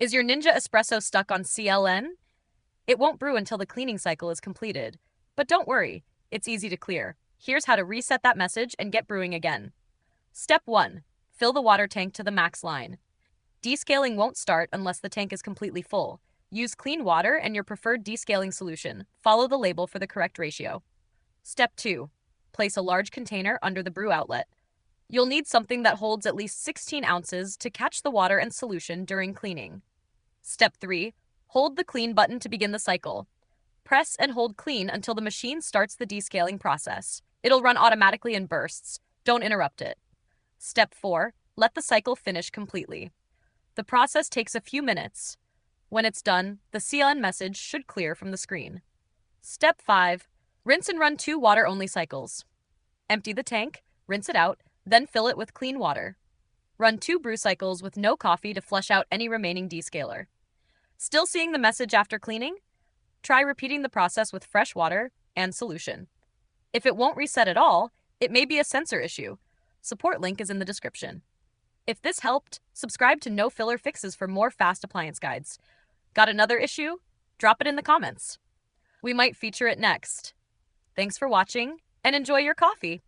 Is your Ninja Espresso stuck on CLN? It won't brew until the cleaning cycle is completed. But don't worry, it's easy to clear. Here's how to reset that message and get brewing again. Step 1. Fill the water tank to the max line. Descaling won't start unless the tank is completely full. Use clean water and your preferred descaling solution. Follow the label for the correct ratio. Step 2. Place a large container under the brew outlet. You'll need something that holds at least 16 ounces to catch the water and solution during cleaning. Step 3. Hold the clean button to begin the cycle. Press and hold clean until the machine starts the descaling process. It'll run automatically in bursts. Don't interrupt it. Step 4. Let the cycle finish completely. The process takes a few minutes. When it's done, the CLN message should clear from the screen. Step 5. Rinse and run 2 water-only cycles. Empty the tank, rinse it out, then fill it with clean water. Run 2 brew cycles with no coffee to flush out any remaining descaler. Still seeing the message after cleaning? Try repeating the process with fresh water and solution. If it won't reset at all, it may be a sensor issue. Support link is in the description. If this helped, subscribe to No Filler Fixes for more fast appliance guides. Got another issue? Drop it in the comments. We might feature it next. Thanks for watching, and enjoy your coffee!